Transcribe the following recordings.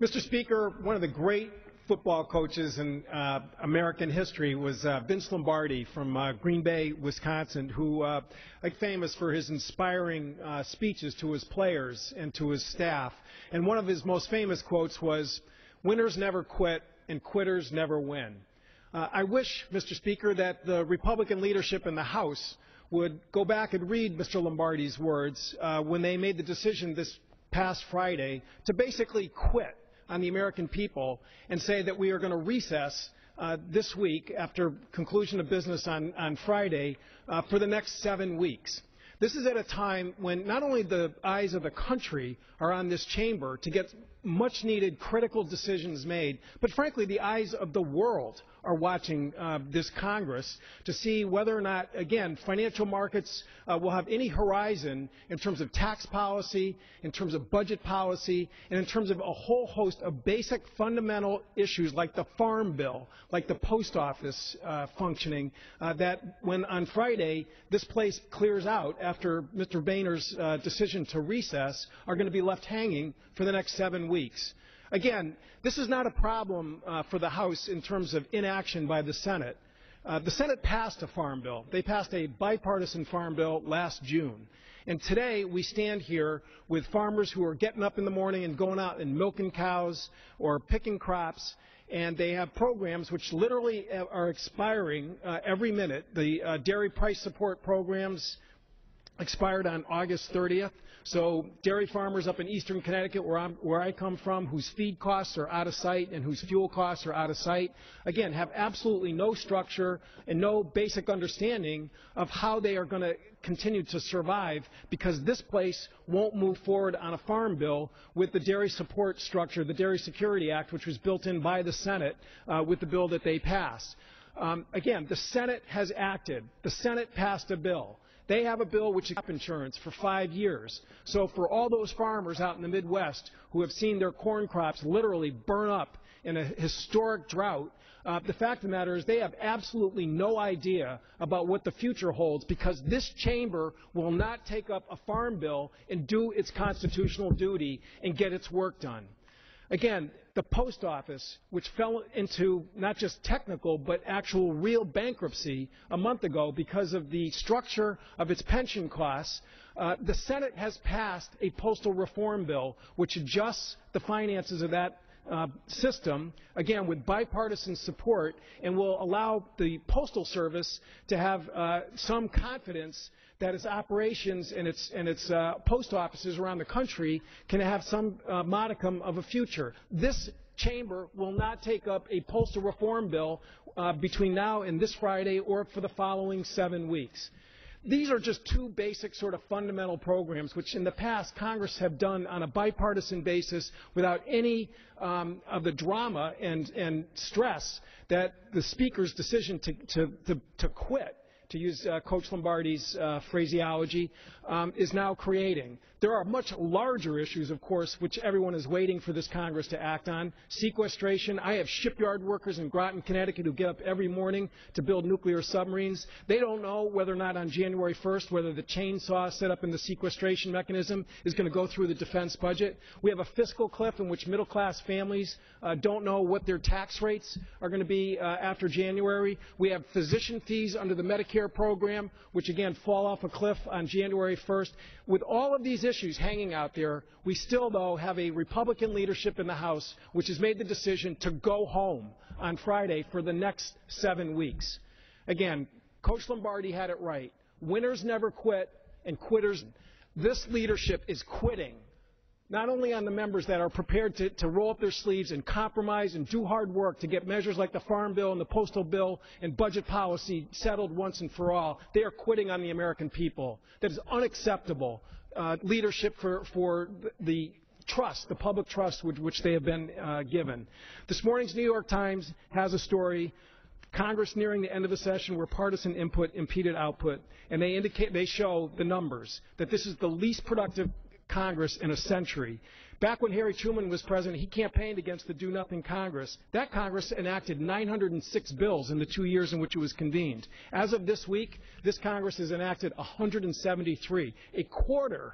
Mr. Speaker, one of the great football coaches in American history was Vince Lombardi from Green Bay, Wisconsin, who is famous for his inspiring speeches to his players and to his staff. And one of his most famous quotes was, "Winners never quit and quitters never win." I wish, Mr. Speaker, that the Republican leadership in the House would go back and read Mr. Lombardi's words when they made the decision this past Friday to basically quit on the American people and say that we are going to recess this week after conclusion of business on Friday for the next 7 weeks. This is at a time when not only the eyes of the country are on this chamber to get much needed critical decisions made, but frankly the eyes of the world are watching this Congress to see whether or not, again, financial markets will have any horizon in terms of tax policy, in terms of budget policy, and in terms of a whole host of basic fundamental issues like the Farm Bill, like the post office functioning, that when on Friday this place clears out after Mr. Boehner's decision to recess are going to be left hanging for the next 7 weeks. Again, this is not a problem for the House in terms of inaction by the Senate. The Senate passed a farm bill. They passed a bipartisan farm bill last June. And today we stand here with farmers who are getting up in the morning and going out and milking cows or picking crops, and they have programs which literally are expiring every minute. The dairy price support programs expired on August 30th. So dairy farmers up in eastern Connecticut, where I come from, whose feed costs are out of sight and whose fuel costs are out of sight, again, have absolutely no structure and no basic understanding of how they are going to continue to survive, because this place won't move forward on a farm bill with the dairy support structure, the Dairy Security Act, which was built in by the Senate with the bill that they passed. Again, the Senate has acted. The Senate passed a bill. They have a bill which is crop insurance for 5 years. So for all those farmers out in the Midwest who have seen their corn crops literally burn up in a historic drought, the fact of the matter is they have absolutely no idea about what the future holds, because this chamber will not take up a farm bill and do its constitutional duty and get its work done. Again, the post office, which fell into not just technical but actual real bankruptcy a month ago because of the structure of its pension costs, the Senate has passed a postal reform bill which adjusts the finances of that system, again with bipartisan support, and will allow the Postal Service to have some confidence that its operations and its post offices around the country can have some modicum of a future. This chamber will not take up a postal reform bill between now and this Friday or for the following 7 weeks. These are just two basic sort of fundamental programs which in the past Congress have done on a bipartisan basis without any of the drama and stress that the Speaker's decision to quit, to use Coach Lombardi's phraseology, is now creating. There are much larger issues, of course, which everyone is waiting for this Congress to act on. Sequestration. I have shipyard workers in Groton, Connecticut, who get up every morning to build nuclear submarines. They don't know whether or not on January 1st, whether the chainsaw set up in the sequestration mechanism is going to go through the defense budget. We have a fiscal cliff in which middle-class families don't know what their tax rates are going to be after January. We have physician fees under the Medicare program, which again fall off a cliff on January 1st. With all of these issues hanging out there, we still, though, have a Republican leadership in the House which has made the decision to go home on Friday for the next 7 weeks. Again, Coach Lombardi had it right. Winners never quit, and quitters. This leadership is quitting, not only on the members that are prepared to roll up their sleeves and compromise and do hard work to get measures like the Farm Bill and the Postal Bill and budget policy settled once and for all. They are quitting on the American people. That is unacceptable leadership for the trust, the public trust which they have been given. This morning's New York Times has a story, Congress nearing the end of the session where partisan input impeded output, and they show the numbers, that this is the least productive Congress in a century. Back when Harry Truman was president, he campaigned against the Do-Nothing Congress. That Congress enacted 906 bills in the 2 years in which it was convened. As of this week, this Congress has enacted 173, a quarter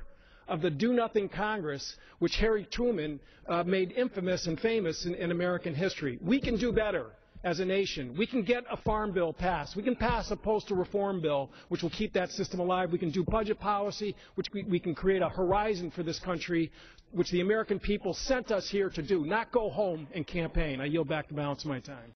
of the do-nothing Congress, which Harry Truman made infamous and famous in American history. We can do better as a nation. We can get a farm bill passed. We can pass a postal reform bill, which will keep that system alive. We can do budget policy, which we can create a horizon for this country, which the American people sent us here to do, not go home and campaign. I yield back the balance of my time.